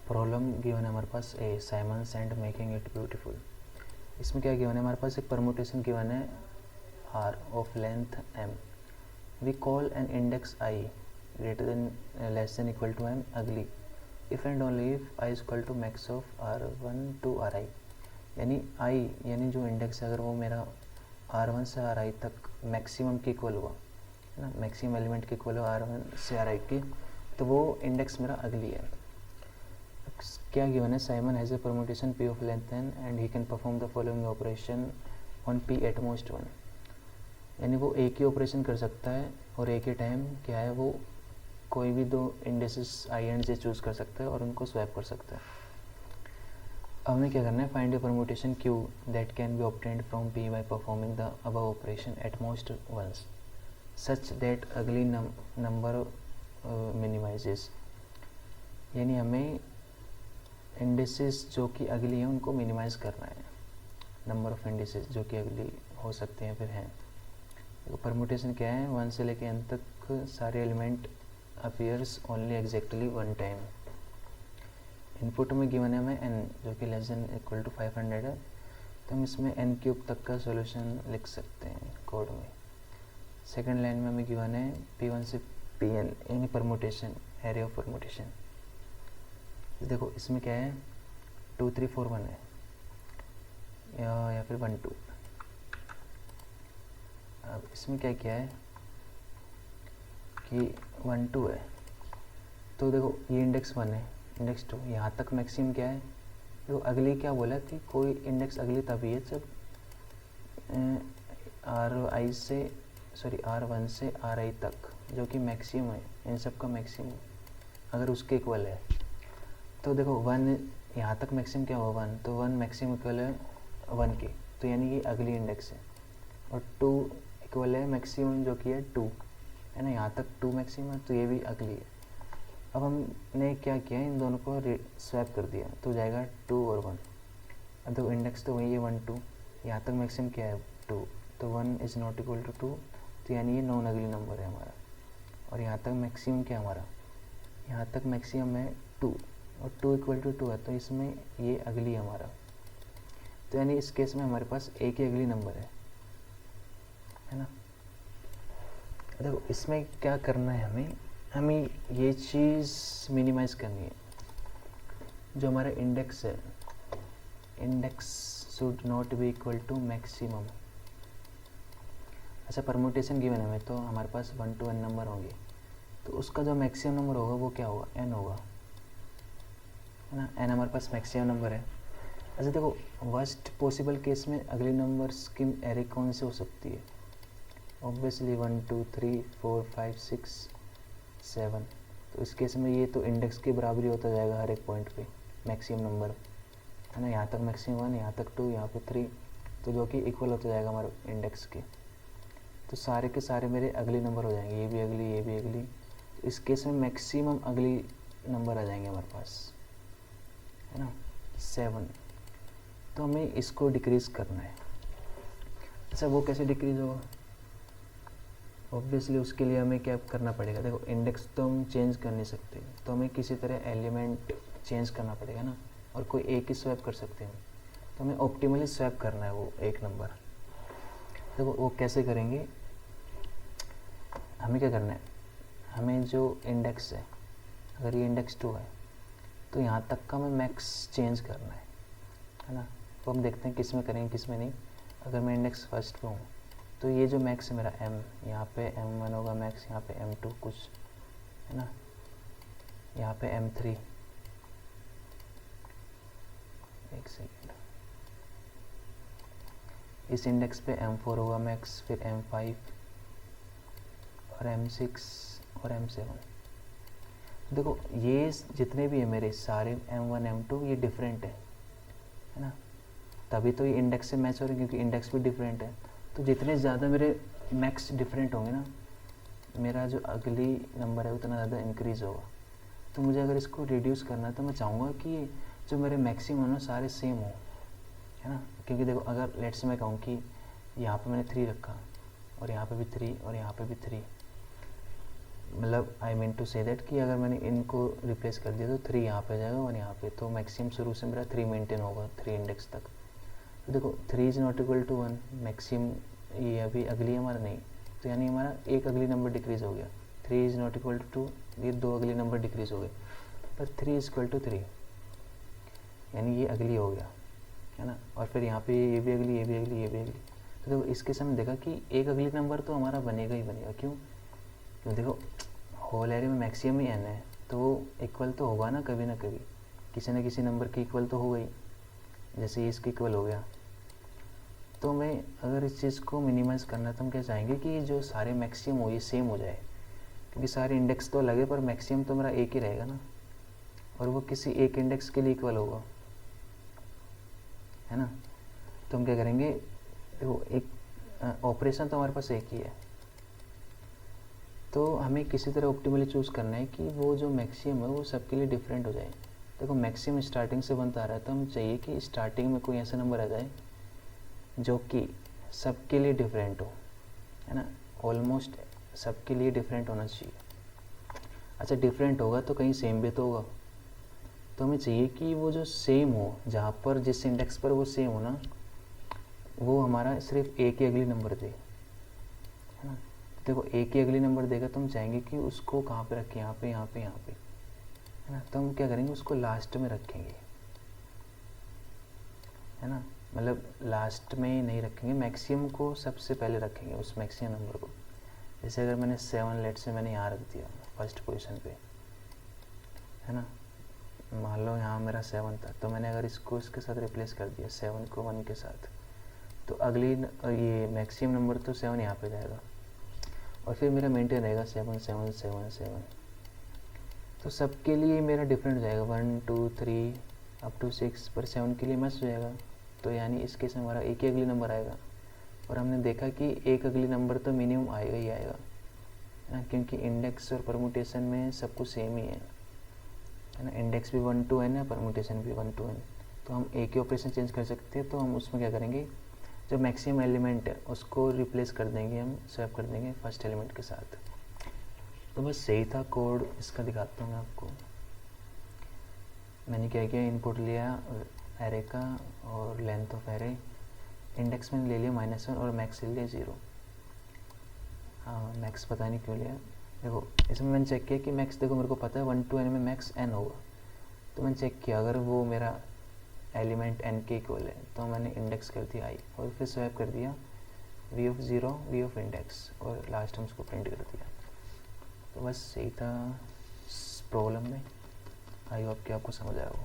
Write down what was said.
Problem given है हमारे पास A Simons and making it beautiful. इसमें क्या गिवन है हमारे पास, एक परमुटेशन गिवन है R of length M. We call an index I greater than less than equal to M ugly if and only if I is equal to max of R one to R I. यानी I यानी जो index है अगर वो मेरा R one से R I तक maximum के इक्वल हुआ है ना, मैक्सिमम एलिमेंट के इक्वल हुआ आर वन से आर आई की, तो वो इंडेक्स मेरा अगली है। क्या गिवन है, Simon has a permutation P of length N and he can perform the following operation on P at most one. यानी वो एक ही ऑपरेशन कर सकता है और एक ही टाइम क्या है वो कोई भी दो indices I and J choose कर सकता है और उनको स्वैप कर सकता है। अब हमें क्या करना है, find a permutation Q that can be obtained from P by performing the above operation at most once such that ugly number minimises. यानी हमें इंडिसेस जो कि अगली हैं उनको मिनिमाइज़ करना है, नंबर ऑफ़ इंडिसेस जो कि अगली हो सकते हैं फिर हैं। तो परमुटेशन क्या है, वन से लेके एन तक सारे element appears only exactly one time. Input में गिवन है हमें एन जो कि लेस देन इक्वल टू 500 है, तो हम इसमें एन क्यूब तक का सॉल्यूशन लिख सकते हैं कोड में। सेकंड लाइन में हमें गिवन है P1 से Pn यानी परमुटेशन, एरे ऑफ परमुटेशन। देखो इसमें क्या है 2 3 4 1 है या फिर 1 2। अब इसमें क्या किया है कि 1 2 है, तो देखो ये इंडेक्स 1 है, इंडेक्स 2, यहाँ तक मैक्सिमम क्या है, तो अगली क्या बोला कि कोई इंडेक्स अगली तभी है जब आर वन से आर आई तक जो कि मैक्सिमम है, इन सब का मैक्सिमम अगर उसके इक्वल है। तो देखो 1 यहाँ तक मैक्सिमम क्या हुआ 1, तो 1 मैक्सिमम इक्वल है 1 के, तो यानी कि अगली इंडेक्स है। और 2 इक्वल है मैक्सिमम जो कि है 2 है ना, यहाँ तक 2 मैक्सिमम है, तो ये भी अगली है। अब हमने क्या किया, इन दोनों को स्वैप कर दिया तो जाएगा 2 और 1। अब देखो इंडेक्स तो वही है 1 2, यहाँ तक मैक्सिमम क्या है 2, तो 1 इज़ नॉट इक्वल टू 2, तो यानी ये नॉन अगली नंबर है हमारा। और यहाँ तक मैक्सिमम क्या हमारा, यहाँ तक मैक्सिमम है 2 और 2 इक्वल टू 2 है, तो इसमें ये अगली है हमारा। तो यानी इस केस में हमारे पास एक ही अगली नंबर है ना। देखो इसमें क्या करना है, हमें ये चीज़ मिनिमाइज़ करनी है। जो हमारा इंडेक्स है, index should not be equal to maximum. अच्छा परमुटेशन गिवन है हमें, तो हमारे पास 1 to n नंबर होंगे, तो उसका जो मैक्सिमम नंबर होगा वो क्या होगा, n होगा है ना। n हमारे पास मैक्सिमम नंबर है। अच्छा देखो वर्स्ट पॉसिबल केस में अगली नंबर्स की एरे कौन सी हो सकती है, ऑब्वियसली 1 2 3 4 5 6 7। तो इस केस में ये तो इंडेक्स के बराबरी होता जाएगा हर एक पॉइंट पे मैक्सिमम नंबर है ना। यहाँ तक मैक्सिमम 1, यहाँ तक 2, यहाँ पे 3, तो जो कि इक्वल होता जाएगा हमारे इंडेक्स के। तो सारे के सारे मेरे अगली नंबर हो जाएंगे, ये भी अगली, ये भी अगली। तो इस केस में मैक्सिमम अगली नंबर आ जाएंगे हमारे पास है ना 7। तो हमें इसको डिक्रीज़ करना है। अच्छा वो कैसे डिक्रीज़ होगा, ऑब्वियसली उसके लिए हमें क्या करना पड़ेगा, देखो इंडेक्स तो हम चेंज कर नहीं सकते, तो हमें किसी तरह एलिमेंट चेंज करना पड़ेगा ना, और कोई एक ही स्वैप कर सकते हैं, तो हमें ऑप्टिमली स्वैप करना है वो एक नंबर। देखो वो कैसे करेंगे, हमें क्या करना है, हमें जो इंडेक्स है अगर ये इंडेक्स 2 है तो यहाँ तक का हमें मैक्स चेंज करना है ना। तो हम देखते हैं किस में करेंगे किस में नहीं। अगर मैं इंडेक्स फर्स्ट पे हूँ तो ये जो मैक्स है मेरा m, यहाँ पे m1 होगा मैक्स, यहाँ पे m2 कुछ है ना, यहाँ पे m3, एक सेकेंड, इस इंडेक्स पे m4 होगा मैक्स, फिर m5 और m6 और m7। देखो ये जितने भी है मेरे सारे m1 m2 ये डिफरेंट है ना, तभी तो ये इंडेक्स से मैच हो रहे हैं क्योंकि इंडेक्स भी डिफरेंट है। तो जितने ज़्यादा मेरे मैक्स डिफरेंट होंगे ना, मेरा जो अगली नंबर है उतना ज़्यादा इंक्रीज़ होगा। तो मुझे अगर इसको रिड्यूस करना है तो मैं चाहूँगा कि जो मेरे मैक्सिमम ना सारे सेम हो है ना। क्योंकि देखो अगर लेट्स से मैं कहूँ कि यहाँ पे मैंने 3 रखा और यहाँ पे भी 3 और यहाँ पे भी 3, मतलब I mean to say that कि अगर मैंने इनको रिप्लेस कर दिया तो 3 यहाँ पे जाएगा 1 यहाँ पे, तो मैक्सिमम शुरू से मेरा 3 मेंटेन होगा 3 इंडेक्स तक। तो देखो 3 is not equal to 1, maximum ये अभी अगली हमारा नहीं, तो यानी हमारा एक अगली नंबर डिक्रीज़ हो गया। 3 इज़ नॉट इक्वल टू 2, ये 2 अगली नंबर डिक्रीज़ हो गए, पर 3 इज इक्वल टू 3 यानी ये अगली हो गया, है ना। और फिर यहाँ पे ये भी अगली, ये भी अगली, ये भी अगली। तो देखो इसके समय देखा कि एक अगली नंबर तो हमारा बनेगा ही बनेगा। क्यों? तो देखो होल एरे में मैक्सिमम ही n है, तो वो इक्वल तो होगा ना कभी ना कभी, किसी न किसी नंबर के इक्वल तो होगा ही, जैसे इसके इक्वल हो गया। तो हमें अगर इस चीज़ को मिनिमाइज़ करना है तो हम क्या चाहेंगे कि जो सारे मैक्सिमम हो ये सेम हो जाए, क्योंकि सारे इंडेक्स तो अलग है पर मैक्सिमम तो मेरा एक ही रहेगा ना, और वो किसी एक इंडेक्स के लिए इक्वल होगा, है ना। तो हम क्या करेंगे, देखो एक ऑपरेशन तो हमारे पास एक ही है, तो हमें किसी तरह ऑप्टिमली चूज़ करना है कि वो जो मैक्सिमम है वो सबके लिए डिफरेंट हो जाए। देखो मैक्सिमम स्टार्टिंग से बनता आ रहा है, तो हम चाहिए कि स्टार्टिंग में कोई ऐसा नंबर आ जाए जो कि सबके लिए डिफरेंट हो, है ना, ऑलमोस्ट सबके लिए डिफरेंट होना चाहिए। अच्छा डिफरेंट होगा तो कहीं सेम भी तो होगा, तो हमें चाहिए कि वो जो सेम हो, जहाँ पर जिस इंडेक्स पर वो सेम हो ना, वो हमारा सिर्फ एक ही अगली नंबर दे, है ना। देखो एक ही अगली नंबर देगा तो हम चाहेंगे कि उसको कहाँ पे रखें, यहाँ पे, यहाँ पे, यहाँ पे, है ना। तो हम क्या करेंगे, उसको लास्ट में रखेंगे, है ना, मतलब लास्ट में नहीं रखेंगे, मैक्सिमम को सबसे पहले रखेंगे, उस मैक्सिमम नंबर को। जैसे अगर मैंने 7 लेट से मैंने यहाँ रख दिया फर्स्ट पोजीशन पे, है ना, मान लो यहाँ मेरा 7 था, तो मैंने अगर इसको इसके साथ रिप्लेस कर दिया 7 को 1 के साथ, तो अगली ये मैक्सिमम नंबर तो 7 यहाँ पे जाएगा, और फिर मेरा मेंटेन रहेगा 7 7 7 7। तो सबके लिए मेरा डिफरेंट हो जाएगा 1 2 3 अप टू 6, पर 7 के लिए मैच हो जाएगा। तो यानी इस केस में हमारा एक ही अगली नंबर आएगा, और हमने देखा कि एक अगली नंबर तो मिनिमम आएगा ही आएगा, है ना, क्योंकि इंडेक्स और परमुटेशन में सब कुछ सेम ही है ना। इंडेक्स भी 1 to n है, परमुटेशन भी 1 to n, तो हम एक ही ऑपरेशन चेंज कर सकते हैं। तो हम उसमें क्या करेंगे, जो मैक्सिमम एलिमेंट है उसको रिप्लेस कर देंगे, हम स्वैप कर देंगे फर्स्ट एलिमेंट के साथ। तो बस सही था कोड, इसका दिखाता हूँ मैं आपको। मैंने क्या किया, इनपुट लिया एरे का और लेंथ ऑफ एरे, इंडेक्स में ले लिया -1 और मैक्स ले लिया 0। हाँ मैक्स पता नहीं क्यों लिया, देखो इसमें मैंने चेक किया कि मैक्स, देखो मेरे को पता है 1 to n में मैक्स n होगा, तो मैंने चेक किया अगर वो मेरा एलिमेंट n के इक्वल है, तो मैंने इंडेक्स कर दिया i, और फिर स्वैप कर दिया v of 0 v of index, और लास्ट हम उसको प्रिंट कर दिया। तो बस यही था प्रॉब्लम में, आई होप कि आपको समझ आया हो।